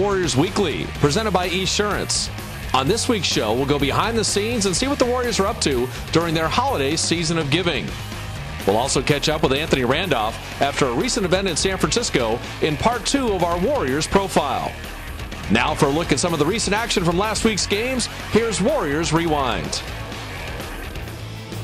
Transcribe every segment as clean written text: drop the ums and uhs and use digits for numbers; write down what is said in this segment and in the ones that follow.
Warriors Weekly, presented by Esurance. On this week's show, we'll go behind the scenes and see what the Warriors are up to during their holiday season of giving. We'll also catch up with Anthony Randolph after a recent event in San Francisco in part 2 of our Warriors Profile. Now for a look at some of the recent action from last week's games, here's Warriors Rewind.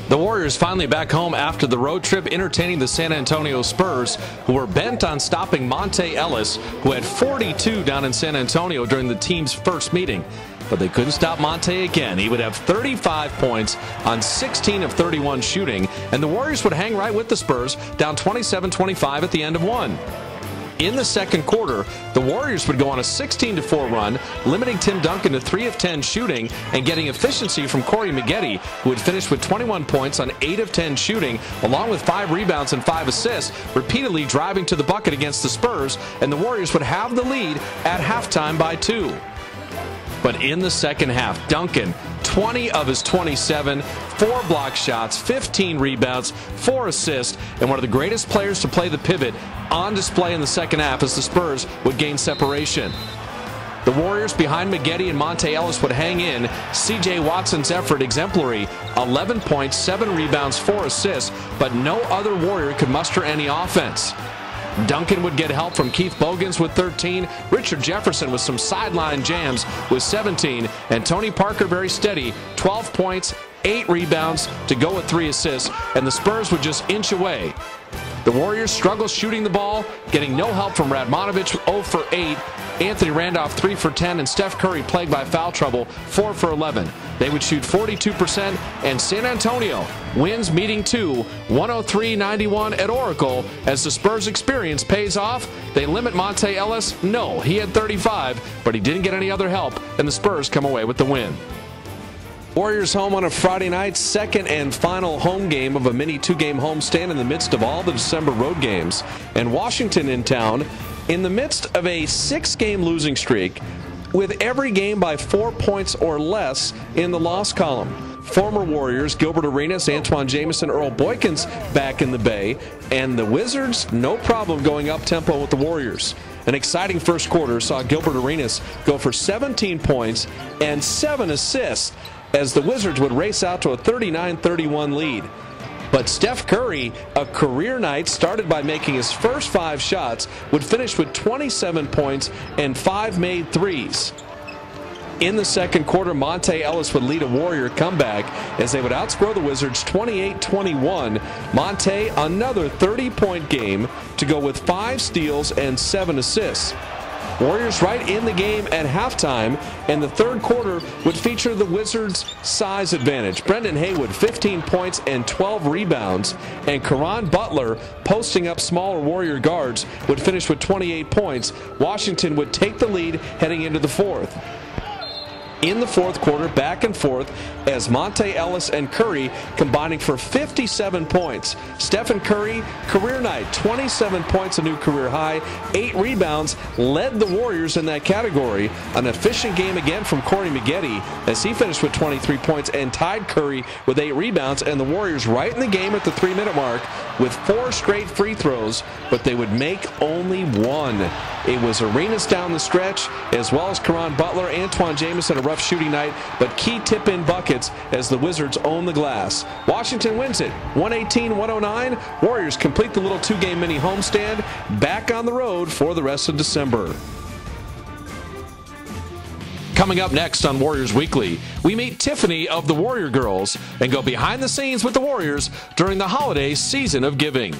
The Warriors finally back home after the road trip, entertaining the San Antonio Spurs, who were bent on stopping Monte Ellis, who had 42 down in San Antonio during the team's first meeting. But they couldn't stop Monte again. He would have 35 points on 16 of 31 shooting, and the Warriors would hang right with the Spurs, down 27-25 at the end of one. In the second quarter, the Warriors would go on a 16-4 run, limiting Tim Duncan to 3 of 10 shooting and getting efficiency from Corey Maggette, who would finish with 21 points on 8 of 10 shooting, along with 5 rebounds and 5 assists, repeatedly driving to the bucket against the Spurs, and the Warriors would have the lead at halftime by 2. But in the second half, Duncan, 20 of his 27, 4 block shots, 15 rebounds, 4 assists, and one of the greatest players to play the pivot on display in the second half as the Spurs would gain separation. The Warriors behind Maggette and Monte Ellis would hang in. C.J. Watson's effort exemplary, 11 points, 7 rebounds, 4 assists, but no other Warrior could muster any offense. Duncan would get help from Keith Bogans with 13, Richard Jefferson with some sideline jams with 17, and Tony Parker very steady, 12 points, 8 rebounds to go with 3 assists, and the Spurs would just inch away. The Warriors struggled shooting the ball, getting no help from Radmanovich, 0 for 8, Anthony Randolph 3 for 10, and Steph Curry, plagued by foul trouble, 4 for 11. They would shoot 42%, and San Antonio wins meeting 2, 103-91 at Oracle. As the Spurs experience pays off, they limit Monte Ellis. No, he had 35, but he didn't get any other help, and the Spurs come away with the win. Warriors home on a Friday night, second and final home game of a mini 2-game homestand in the midst of all the December road games. And Washington in town in the midst of a 6-game losing streak, with every game by 4 points or less in the loss column. Former Warriors Gilbert Arenas, Antoine Jamison, Earl Boykins back in the Bay, and the Wizards no problem going up-tempo with the Warriors. An exciting first quarter saw Gilbert Arenas go for 17 points and 7 assists as the Wizards would race out to a 39-31 lead. But Steph Curry, a career night, started by making his first 5 shots, would finish with 27 points and 5 made threes. In the second quarter, Monte Ellis would lead a Warrior comeback as they would outscore the Wizards 28-21. Monte, another 30-point game to go with 5 steals and 7 assists. Warriors right in the game at halftime, and the third quarter would feature the Wizards' size advantage. Brendan Haywood, 15 points and 12 rebounds, and Caron Butler, posting up smaller Warrior guards, would finish with 28 points. Washington would take the lead heading into the fourth. In the fourth quarter, back and forth as Monte Ellis and Curry combining for 57 points. Stephen Curry, career night, 27 points, a new career high, 8 rebounds, led the Warriors in that category. An efficient game again from Corey Maggette as he finished with 23 points and tied Curry with 8 rebounds, and the Warriors right in the game at the 3-minute mark with 4 straight free throws, but they would make only 1. It was Arenas down the stretch, as well as Caron Butler, Antoine Jamison, a rough shooting night, but key tip-in buckets as the Wizards own the glass. Washington wins it, 118-109. Warriors complete the little 2-game mini homestand, back on the road for the rest of December. Coming up next on Warriors Weekly, we meet Tiffany of the Warrior Girls and go behind the scenes with the Warriors during the holiday season of giving.